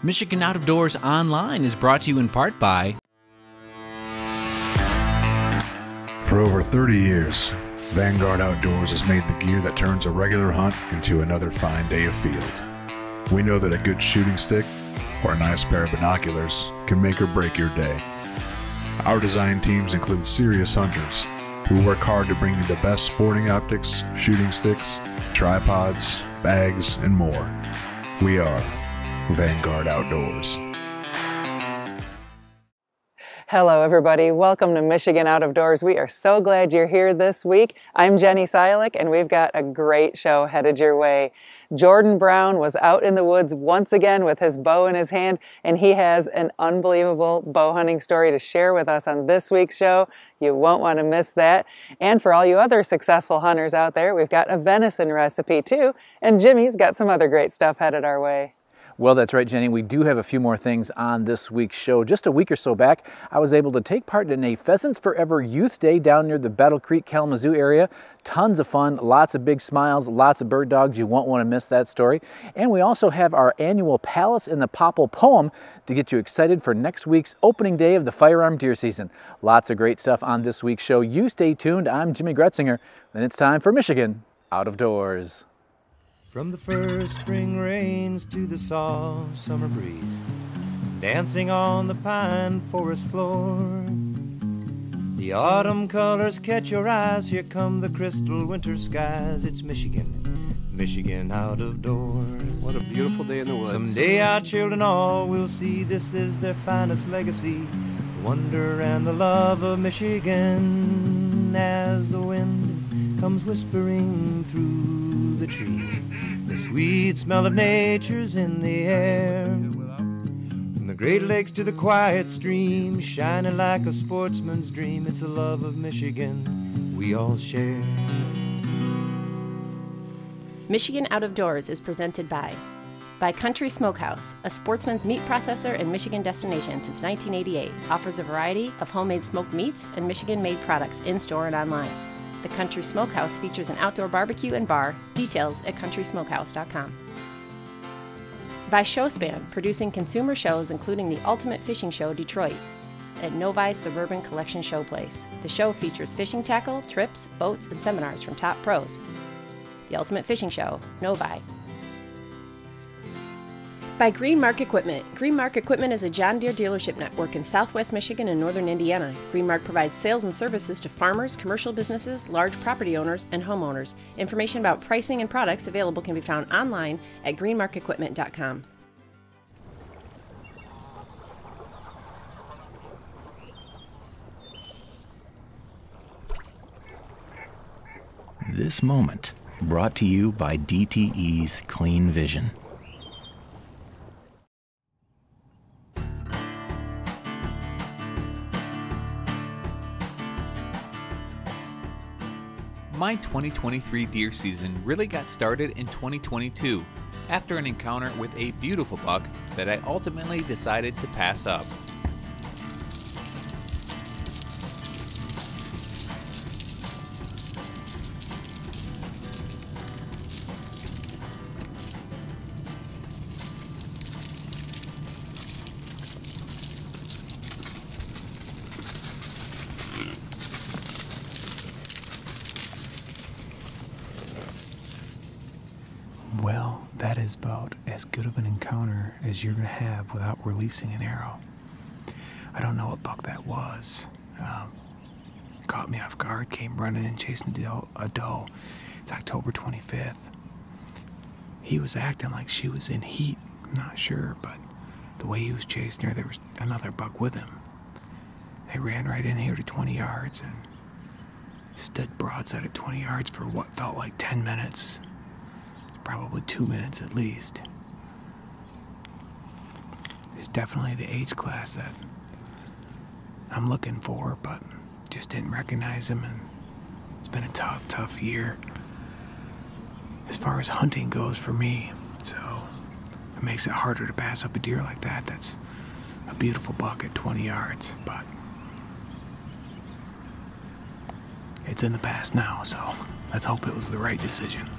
Michigan Out of Doors Online is brought to you in part by... For over 30 years, Vanguard Outdoors has made the gear that turns a regular hunt into another fine day of field. We know that a good shooting stick or a nice pair of binoculars can make or break your day. Our design teams include serious hunters who work hard to bring you the best sporting optics, shooting sticks, tripods, bags, and more. We are Vanguard Outdoors. Hello everybody, welcome to Michigan Out of Doors. We are so glad you're here this week. I'm Jenny Silik and we've got a great show headed your way. Jordan Brown was out in the woods once again with his bow in his hand, and he has an unbelievable bow hunting story to share with us on this week's show. You won't want to miss that. And for all you other successful hunters out there, we've got a venison recipe too, and Jimmy's got some other great stuff headed our way. Well, that's right, Jenny. We do have a few more things on this week's show. Just a week or so back, I was able to take part in a Pheasants Forever Youth Day down near the Battle Creek, Kalamazoo area. Tons of fun, lots of big smiles, lots of bird dogs. You won't want to miss that story. And we also have our annual Palace in the Popple poem to get you excited for next week's opening day of the firearm deer season. Lots of great stuff on this week's show. You stay tuned. I'm Jimmy Gretzinger, and it's time for Michigan Out of Doors. From the first spring rains to the soft summer breeze, dancing on the pine forest floor, the autumn colors catch your eyes. Here come the crystal winter skies. It's Michigan, Michigan out of doors. What a beautiful day in the woods. Someday our children all will see this is their finest legacy, the wonder and the love of Michigan. As the wind comes whispering through the trees, the sweet smell of nature's in the air. From the Great Lakes to the quiet stream, shining like a sportsman's dream, it's a love of Michigan we all share. Michigan Out of Doors is presented by Country Smokehouse, a sportsman's meat processor and Michigan destination since 1988. Offers a variety of homemade smoked meats and Michigan-made products in-store and online. The Country Smokehouse features an outdoor barbecue and bar. Details at countrysmokehouse.com. By Showspan, producing consumer shows including the Ultimate Fishing Show Detroit at Novi Suburban Collection Showplace. The show features fishing tackle, trips, boats, and seminars from top pros. The Ultimate Fishing Show, Novi. By Green Mark Equipment. Green Mark Equipment is a John Deere dealership network in southwest Michigan and northern Indiana. Green Mark provides sales and services to farmers, commercial businesses, large property owners, and homeowners. Information about pricing and products available can be found online at greenmarkequipment.com. This moment brought to you by DTE's Clean Vision. My 2023 deer season really got started in 2022 after an encounter with a beautiful buck that I ultimately decided to pass up. Well, that is about as good of an encounter as you're going to have without releasing an arrow. I don't know what buck that was. Caught me off guard, came running and chasing a doe. It's October 25th. He was acting like she was in heat. I'm not sure, but the way he was chasing her, there was another buck with him. They ran right in here to 20 yards and stood broadside at 20 yards for what felt like 10 minutes. Probably 2 minutes at least. He's definitely the age class that I'm looking for, but just didn't recognize him, and it's been a tough year as far as hunting goes for me, so it makes it harder to pass up a deer like that. That's a beautiful buck at 20 yards, but it's in the past now, so let's hope it was the right decision.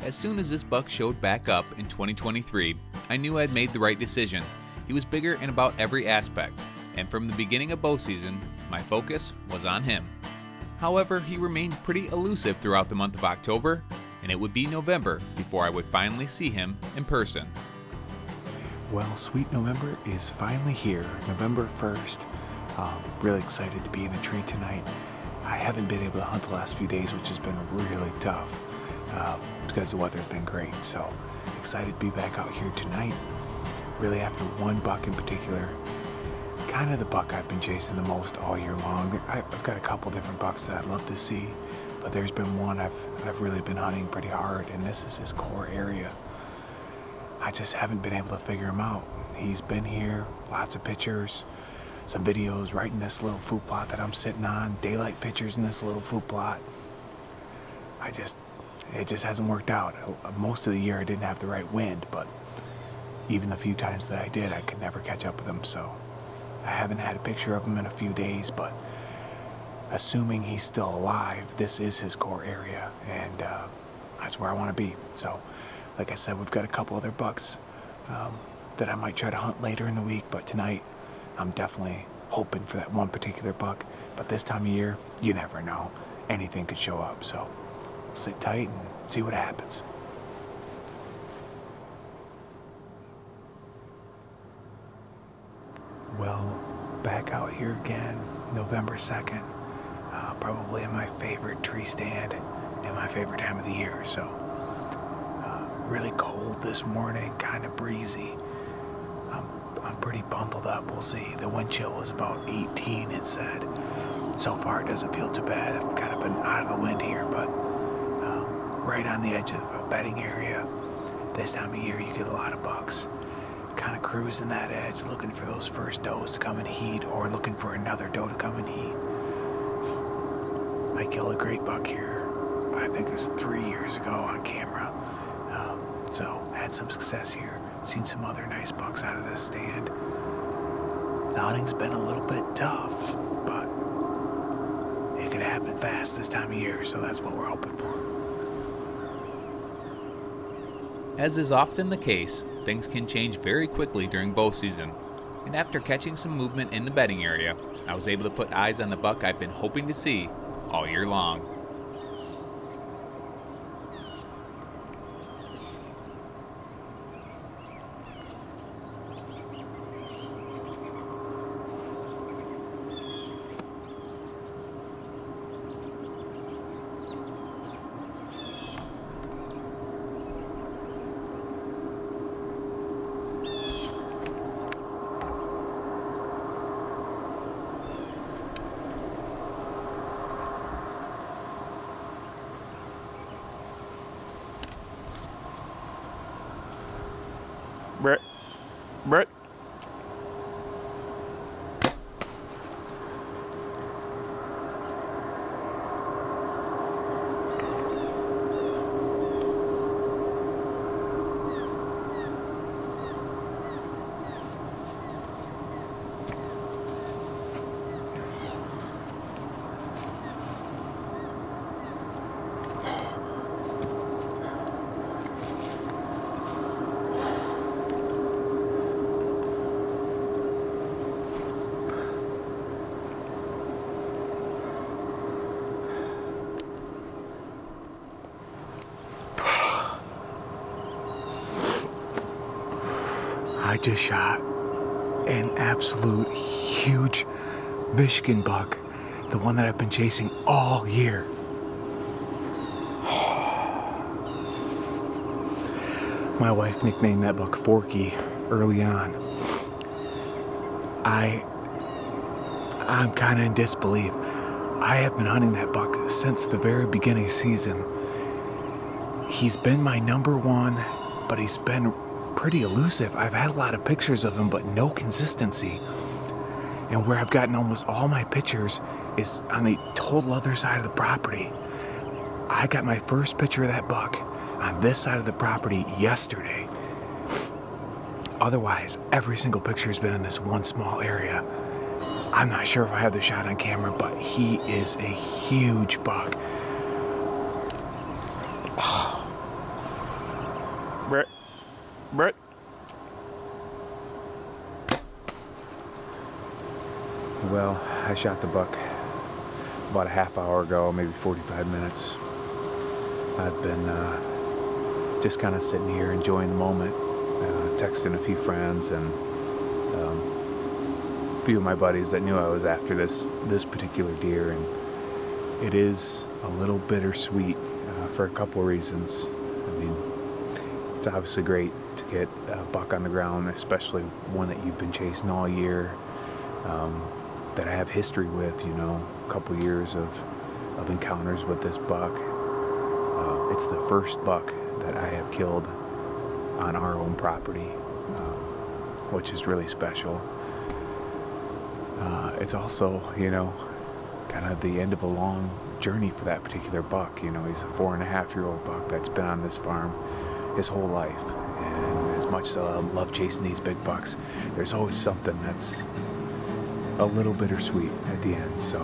As soon as this buck showed back up in 2023, I knew I'd made the right decision. He was bigger in about every aspect, and from the beginning of bow season, my focus was on him. However, he remained pretty elusive throughout the month of October, and it would be November before I would finally see him in person. Well, sweet November is finally here, November 1st. Really excited to be in the tree tonight. I haven't been able to hunt the last few days, which has been really tough because the weather's been great. So excited to be back out here tonight. Really after one buck in particular, kind of the buck I've been chasing the most all year long. I've got a couple different bucks that I'd love to see, but there's been one I've really been hunting pretty hard, and this is his core area. I just haven't been able to figure him out. He's been here, lots of pictures, some videos right in this little food plot that I'm sitting on, daylight pictures in this little food plot. It just hasn't worked out. Most of the year I didn't have the right wind, but even the few times that I did, I could never catch up with him, so I haven't had a picture of him in a few days, but assuming he's still alive, this is his core area, and that's where I want to be. So, like I said, we've got a couple other bucks that I might try to hunt later in the week, but tonight I'm definitely hoping for that one particular buck. But this time of year, you never know. Anything could show up, so sit tight and see what happens. Well, back out here again, November 2nd, probably in my favorite tree stand and my favorite time of the year. So really cold this morning, kind of breezy. I'm pretty bundled up, we'll see. The wind chill was about 18, it said. So far it doesn't feel too bad. I've kind of been out of the wind here, but right on the edge of a bedding area. This time of year you get a lot of bucks kind of cruising that edge, looking for those first does to come and heat, or looking for another doe to come and heat. I killed a great buck here, I think it was 3 years ago on camera. So had some success here. Seen some other nice bucks out of this stand. The hunting's been a little bit tough, but it could happen fast this time of year, so that's what we're hoping for. As is often the case, things can change very quickly during bow season, and after catching some movement in the bedding area, I was able to put eyes on the buck I've been hoping to see all year long. Brett. I just shot an absolute huge Michigan buck, the one that I've been chasing all year. My wife nicknamed that buck Forky early on. I'm kind of in disbelief. I have been hunting that buck since the very beginning season. He's been my number one, but he's been pretty elusive. I've had a lot of pictures of him, but no consistency. And where I've gotten almost all my pictures is on the total other side of the property. I got my first picture of that buck on this side of the property yesterday. Otherwise, every single picture has been in this one small area. I'm not sure if I have the shot on camera, but he is a huge buck. Oh, Brett. Well, I shot the buck about a half hour ago, maybe 45 minutes. I've been just kind of sitting here enjoying the moment, texting a few friends and a few of my buddies that knew I was after this particular deer, and it is a little bittersweet for a couple of reasons. I mean, it's obviously great to get a buck on the ground, especially one that you've been chasing all year, that I have history with, you know, a couple years of encounters with this buck. It's the first buck that I have killed on our own property, which is really special. It's also, you know, kind of the end of a long journey for that particular buck. You know, he's a 4.5-year-old buck that's been on this farm his whole life. And as much as I love chasing these big bucks, there's always something that's a little bittersweet at the end. So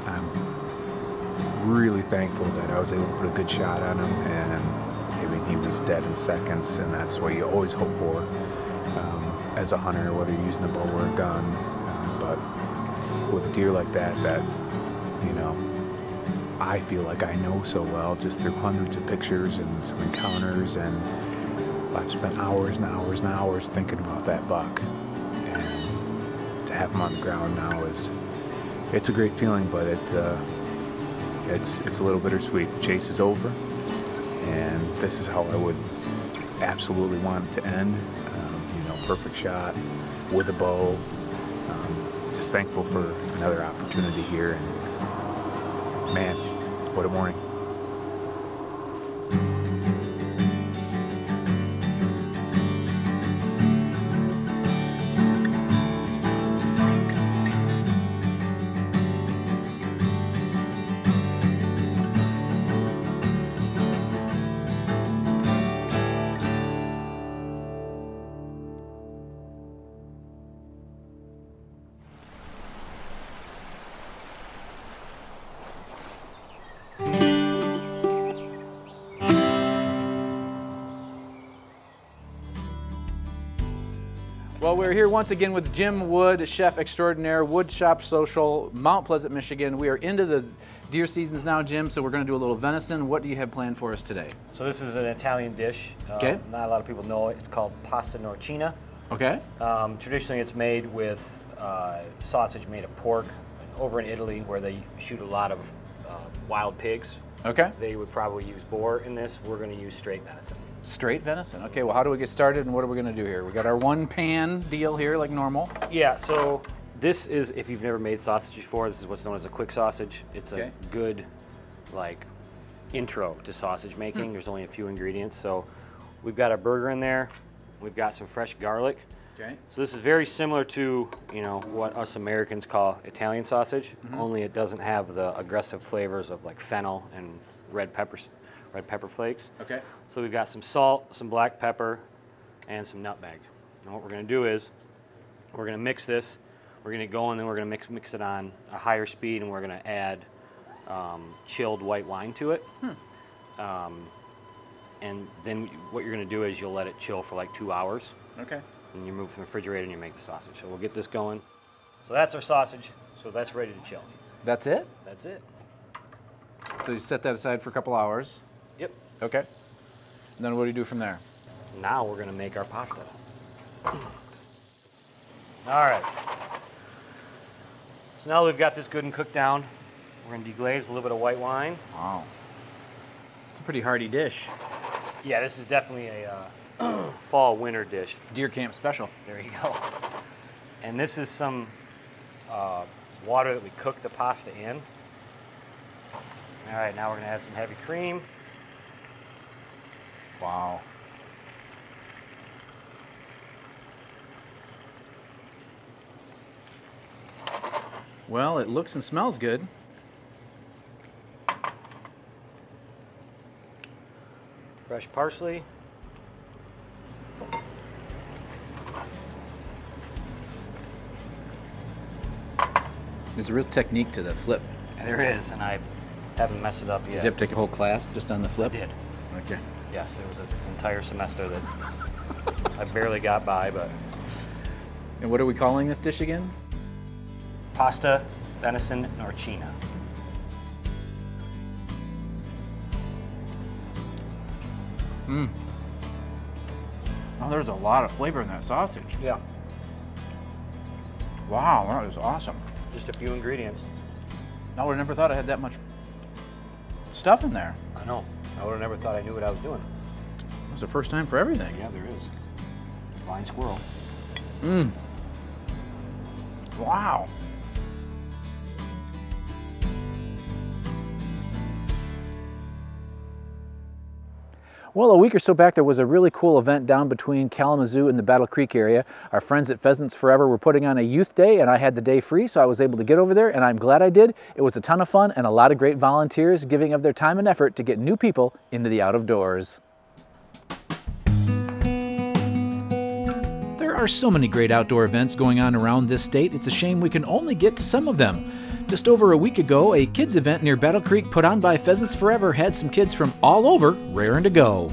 I'm really thankful that I was able to put a good shot on him, and I mean, he was dead in seconds, and that's what you always hope for as a hunter, whether you're using a bow or a gun. But with a deer like that, you know, I feel like I know so well just through hundreds of pictures and some encounters, and I've spent hours and hours and hours thinking about that buck, and to have him on the ground now it's a great feeling, but it's a little bittersweet. The chase is over, and this is how I would absolutely want it to end. You know, perfect shot with a bow. Just thankful for another opportunity here, and man, what a morning. Well, we're here once again with Jim Wood, chef extraordinaire, Wood Shop Social, Mount Pleasant, Michigan. We are into the deer seasons now, Jim, so we're going to do a little venison. What do you have planned for us today? So this is an Italian dish. Okay. Not a lot of people know it. It's called pasta norcina. Okay. Traditionally, it's made with sausage made of pork. Over in Italy, where they shoot a lot of wild pigs, Okay. they would probably use boar in this. We're going to use straight venison. Straight venison. Okay, well, how do we get started and what are we going to do here? We got our one pan deal here like normal. Yeah, so this is, if you've never made sausage before, this is what's known as a quick sausage. It's Okay. a good, like, intro to sausage making. There's only a few ingredients. So we've got a burger in there. We've got some fresh garlic. Okay. So this is very similar to, you know, what us Americans call Italian sausage, only it doesn't have the aggressive flavors of like fennel and red pepper flakes. Okay. So we've got some salt, some black pepper, and some nutmeg. And what we're going to do is we're going to mix this. We're going to go and then we're going to mix it on a higher speed, and we're going to add chilled white wine to it. And then what you're going to do is you'll let it chill for like 2 hours. Okay. And you move from the refrigerator and you make the sausage. So we'll get this going. So that's our sausage. So that's ready to chill. That's it? That's it. So you set that aside for a couple hours. Yep. Okay. And then what do you do from there? Now we're going to make our pasta. All right. So now we've got this good and cooked down. We're going to deglaze a little bit of white wine. Wow. It's a pretty hearty dish. Yeah, this is definitely a fall winter dish. Deer camp special. There you go. And this is some water that we cook the pasta in. All right, now we're going to add some heavy cream. Wow. Well, it looks and smells good. Fresh parsley. There's a real technique to the flip. There is, and I haven't messed it up yet. Did you have to take a whole class just on the flip? I did. Okay. Yes, it was an entire semester that I barely got by, but. And what are we calling this dish again? Pasta, venison, norcina. Mmm. Oh, there's a lot of flavor in that sausage. Yeah. Wow, that is awesome. Just a few ingredients. I would have never thought I had that much stuff in there. I know. I would have never thought I knew what I was doing. It was the first time for everything. Yeah, there is. Blind squirrel. Mmm. Wow. Well, a week or so back, there was a really cool event down between Kalamazoo and the Battle Creek area. Our friends at Pheasants Forever were putting on a youth day, and I had the day free, so I was able to get over there, and I'm glad I did. It was a ton of fun and a lot of great volunteers giving of their time and effort to get new people into the out of doors. There are so many great outdoor events going on around this state, it's a shame we can only get to some of them. Just over a week ago, a kids event near Battle Creek put on by Pheasants Forever had some kids from all over raring to go.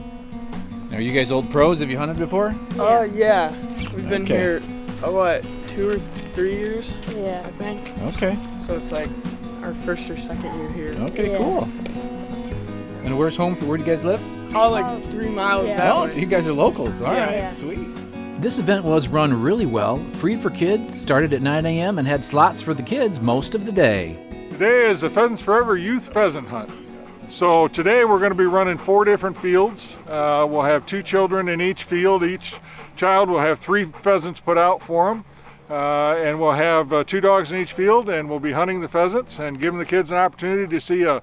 Are you guys old pros? Have you hunted before? Yeah. We've been here, what, 2 or 3 years? Yeah. I think. Okay. So it's like our first or second year here. Okay, cool. And where's home? Where do you guys live? Oh, like 3 miles that Oh, way. so you guys are locals. All right, sweet. This event was run really well, free for kids, started at 9 a.m. and had slots for the kids most of the day. Today is the Pheasants Forever Youth Pheasant Hunt. So today we're going to be running 4 different fields. We'll have 2 children in each field. Each child will have 3 pheasants put out for them. And we'll have 2 dogs in each field, and we'll be hunting the pheasants and giving the kids an opportunity to see a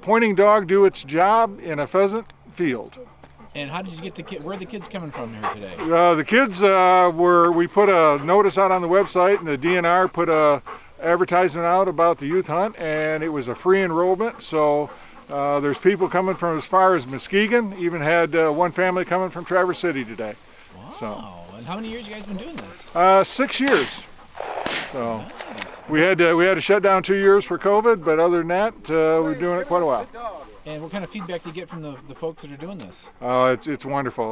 pointing dog do its job in a pheasant field. And how did you get the kids? Where are the kids coming from here today? The kids we put a notice out on the website, and the DNR put a advertisement out about the youth hunt, and it was a free enrollment. So there's people coming from as far as Muskegon. Even had one family coming from Traverse City today. Wow! And how many years you guys been doing this? 6 years. So we had to shut down 2 years for COVID, but other than that, we're doing it quite a while. And what kind of feedback do you get from the folks that are doing this? It's wonderful.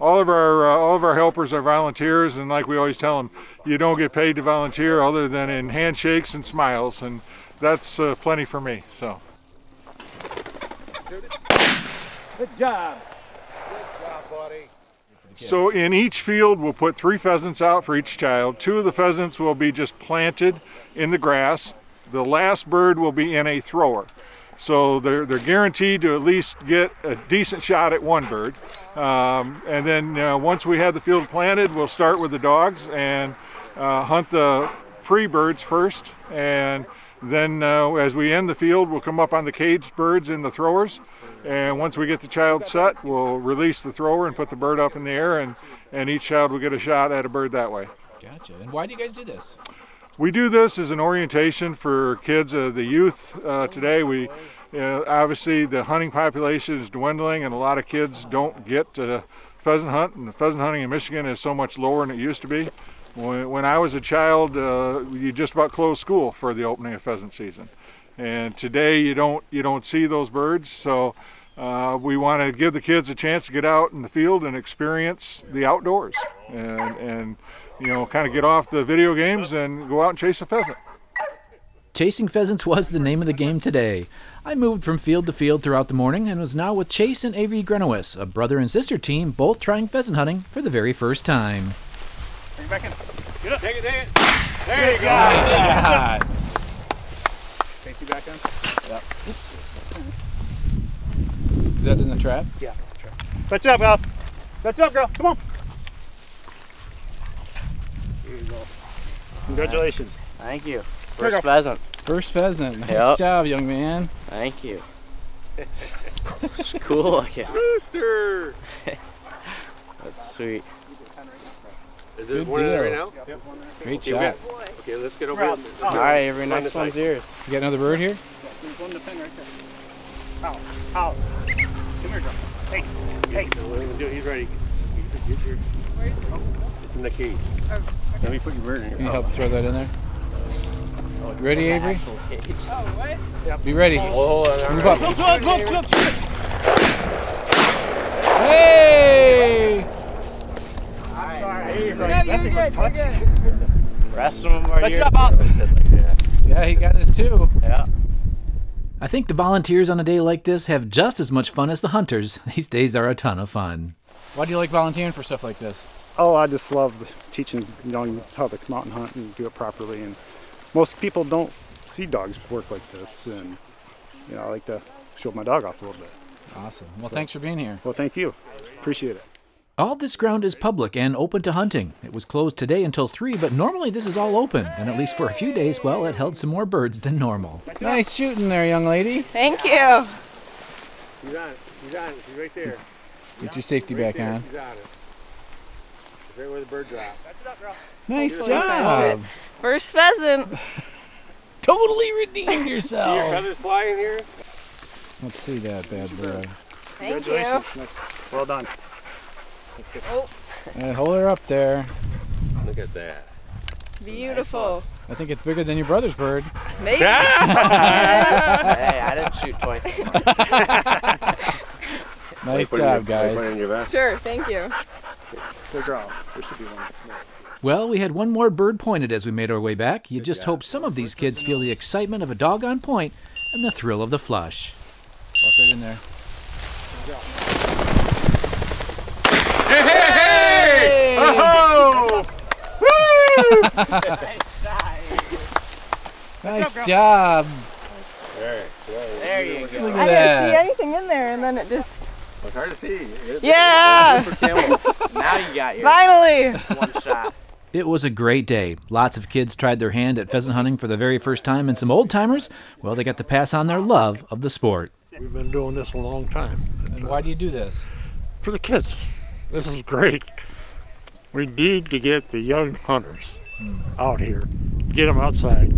All of our helpers are volunteers, and like we always tell them, you don't get paid to volunteer other than in handshakes and smiles, and that's plenty for me. So. Good job. Good job, buddy. So in each field, we'll put 3 pheasants out for each child. 2 of the pheasants will be just planted in the grass. The last bird will be in a thrower. So they're guaranteed to at least get a decent shot at one bird. And then once we have the field planted, we'll start with the dogs and hunt the free birds first. And then as we end the field, we'll come up on the caged birds in the throwers. And once we get the child set, we'll release the thrower and put the bird up in the air, and each child will get a shot at a bird that way. Gotcha. And why do you guys do this? We do this as an orientation for kids, the youth today. Obviously the hunting population is dwindling, and a lot of kids don't get to pheasant hunt, and the pheasant hunting in Michigan is so much lower than it used to be. When I was a child, you just about closed school for the opening of pheasant season, and today you don't see those birds. So we want to give the kids a chance to get out in the field and experience the outdoors, and kind of get off the video games and go out and chase a pheasant. Chasing pheasants was the name of the game today. I moved from field to field throughout the morning and was now with Chase and Avery Grenowis, a brother and sister team, both trying pheasant hunting for the very first time. Bring it back in. Get up. Take it. There you go. Nice shot. Take you back in. Yep. Is that in the trap? Yeah, it's a trap. Fetch up, girl. Fetch up, girl. Come on. Here you go. Congratulations. Thank you. First pheasant. First pheasant. Nice Yep. job, young man. Thank you. It's cool looking. Rooster. That's sweet. Is Good it one in there right deal. now? Yep. Great Okay, shot. Okay, let's get over here. All right, every next one's yours. You got another bird here? There's one in the pen right there. Ow. Come here, girl. Hey. He's ready. Get your... It's in the cage. Let me put your bird in here. Can you help throw that in there? Oh, You ready, Avery? Oh, what? Be ready. Hold on. Move up. Look. good. We're good. The rest of them are Let's yours. jump up. Yeah, he got his too. Yeah. I think the volunteers on a day like this have just as much fun as the hunters. These days are a ton of fun. Why do you like volunteering for stuff like this? Oh, I just love teaching young how to come out and hunt and do it properly. And most people don't see dogs work like this. And, you know, I like to show my dog off a little bit. Awesome. Well, thanks for being here. Well, thank you. Appreciate it. All this ground is public and open to hunting. It was closed today until 3, but normally this is all open. And at least for a few days, well, it held some more birds than normal. Nice shooting there, young lady. Thank you. She's on it. She's on it. She's right there. Get your safety back on. She's on it. Right where the bird dropped. Nice job. First pheasant. Totally redeemed yourself. See your feathers flying here? Let's see that bad boy. Thank you. Nice. Well done. Oh, Hold her up there. Look at that. beautiful. I think it's bigger than your brother's bird. Maybe. Hey, I didn't shoot twice. Nice job, guys. Put it in your vest. Sure, thank you. Good draw. There should be one. Well, we had one more bird pointed as we made our way back. You just hope some of these kids feel the excitement of a dog on point and the thrill of the flush. Walk right in there. Hey! Oh! Woo! Nice job. There you go. Look I at didn't see that. anything in there, and then it just. It's hard to see. Yeah! Now you got your Finally! one shot. It was a great day. Lots of kids tried their hand at pheasant hunting for the very first time, and some old-timers, well, they got to pass on their love of the sport. We've been doing this a long time. And why do you do this? For the kids. This is great. We need to get the young hunters out here, get them outside,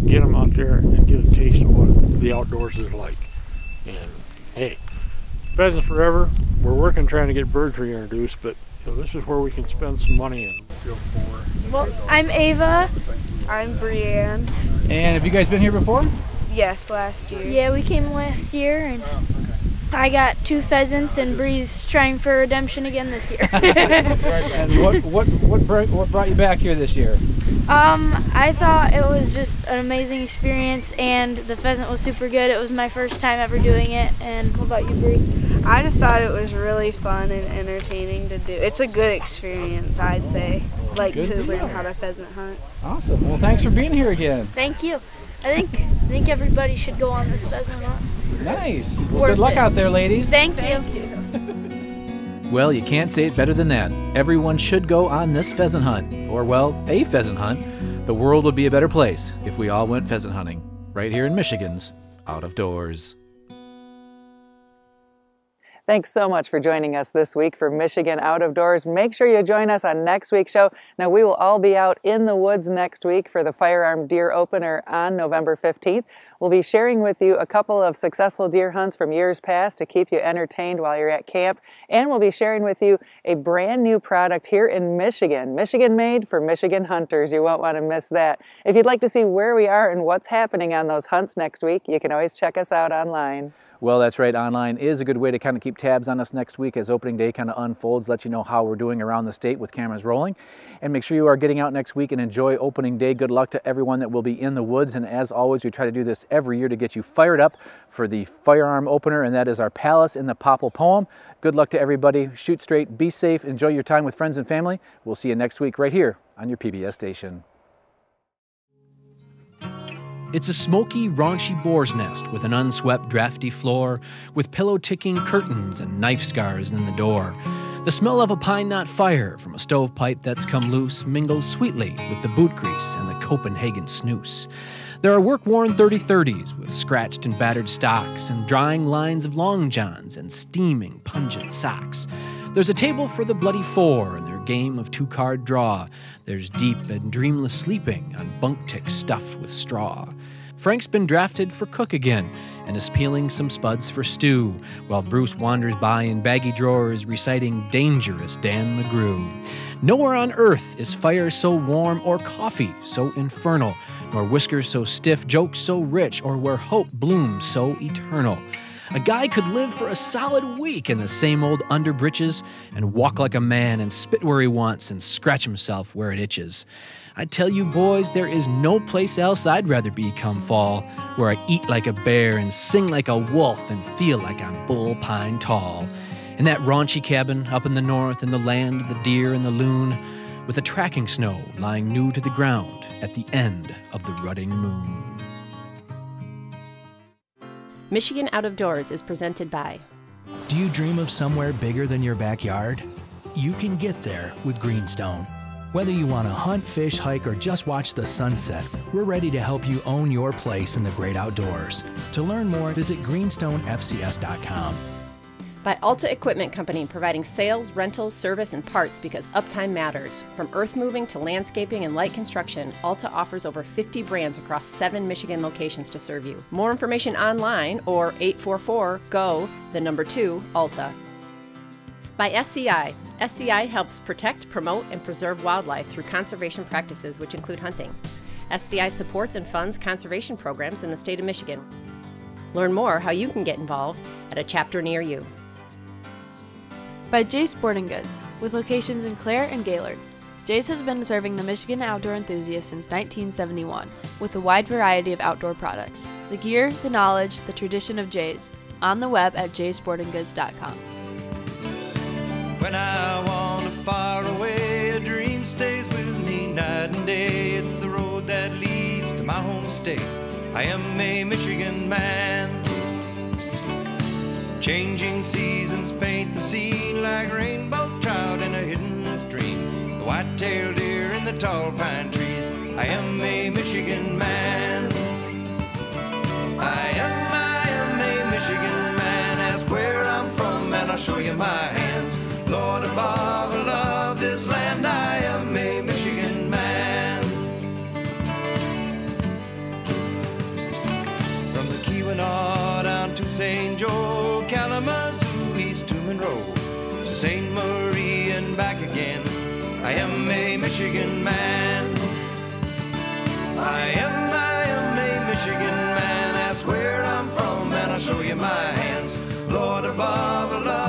get them out there and get a taste of what the outdoors is like. And hey, Pheasant Forever, we're working trying to get birds reintroduced, but you know, this is where we can spend some money and feel for. Well, I'm Ava. I'm Brienne. And have you guys been here before? Yes, last year. Yeah, we came last year, and I got 2 pheasants, and Bree's trying for redemption again this year. And what brought you back here this year? I thought it was just an amazing experience, and the pheasant was super good. It was my first time ever doing it. And what about you, Bree? I just thought it was really fun and entertaining to do. It's a good experience, I'd say. Like Good to to learn know. how to pheasant hunt. Awesome. Well, thanks for being here again. Thank you. I think everybody should go on this pheasant hunt. Nice. Well, Worth good luck it. out there, ladies. Thank you. Well, you can't say it better than that. Everyone should go on this pheasant hunt, or well, a pheasant hunt. The world would be a better place if we all went pheasant hunting, right here in Michigan's Out of Doors. Thanks so much for joining us this week for Michigan Out of Doors. Make sure you join us on next week's show. Now, we will all be out in the woods next week for the Firearm Deer Opener on November 15th. We'll be sharing with you a couple of successful deer hunts from years past to keep you entertained while you're at camp. And we'll be sharing with you a brand new product here in Michigan. Michigan made for Michigan hunters. You won't want to miss that. If you'd like to see where we are and what's happening on those hunts next week, you can always check us out online. Well, that's right. Online is a good way to kind of keep tabs on us next week as opening day kind of unfolds, let you know how we're doing around the state with cameras rolling. And make sure you are getting out next week and enjoy opening day. Good luck to everyone that will be in the woods. And as always, we try to do this every year to get you fired up for the firearm opener, and that is our Palace in the Popple poem. Good luck to everybody. Shoot straight, be safe, enjoy your time with friends and family. We'll see you next week right here on your PBS station. It's a smoky, raunchy boar's nest with an unswept, drafty floor, with pillow-ticking curtains and knife scars in the door. The smell of a pine knot fire from a stovepipe that's come loose mingles sweetly with the boot grease and the Copenhagen snooze. There are work-worn 30-30s with scratched and battered stocks and drying lines of long johns and steaming, pungent socks. There's a table for the bloody four and their game of two-card draw. There's deep and dreamless sleeping on bunk ticks stuffed with straw. Frank's been drafted for cook again and is peeling some spuds for stew, while Bruce wanders by in baggy drawers reciting dangerous Dan McGrew. Nowhere on earth is fire so warm or coffee so infernal, nor whiskers so stiff, jokes so rich, or where hope blooms so eternal. A guy could live for a solid week in the same old underbritches and walk like a man and spit where he wants and scratch himself where it itches. I tell you boys, there is no place else I'd rather be come fall, where I eat like a bear and sing like a wolf and feel like I'm bull pine tall. In that raunchy cabin up in the north, in the land of the deer and the loon, with the tracking snow lying new to the ground at the end of the rutting moon. Michigan Out of Doors is presented by. Do you dream of somewhere bigger than your backyard? You can get there with Greenstone. Whether you want to hunt, fish, hike, or just watch the sunset, we're ready to help you own your place in the great outdoors. To learn more, visit greenstonefcs.com. By Alta Equipment Company, providing sales, rentals, service, and parts because uptime matters. From earth moving to landscaping and light construction, Alta offers over 50 brands across 7 Michigan locations to serve you. More information online or 844-GO-2-ALTA. By SCI. SCI helps protect, promote, and preserve wildlife through conservation practices which include hunting. SCI supports and funds conservation programs in the state of Michigan. Learn more how you can get involved at a chapter near you. By Jay's Sporting Goods, with locations in Clare and Gaylord. Jay's has been serving the Michigan outdoor enthusiast since 1971, with a wide variety of outdoor products. The gear, the knowledge, the tradition of Jay's. On the web at jaysportinggoods.com. When I wander far away, a dream stays with me night and day. It's the road that leads to my home state. I am a Michigan man. Changing seasons paint the scene like rainbow trout in a hidden stream. The white-tailed deer in the tall pine trees. I am a Michigan man. I am a Michigan man. Ask where I'm from and I'll show you my hands. Lord above, I love this land. I am a Michigan man. From the Keweenaw down to St. Joe, Kalamazoo, East to Monroe, to St. Marie and back again. I am a Michigan man. I am a Michigan man. Ask where I'm from and I'll show you my hands. Lord above, I love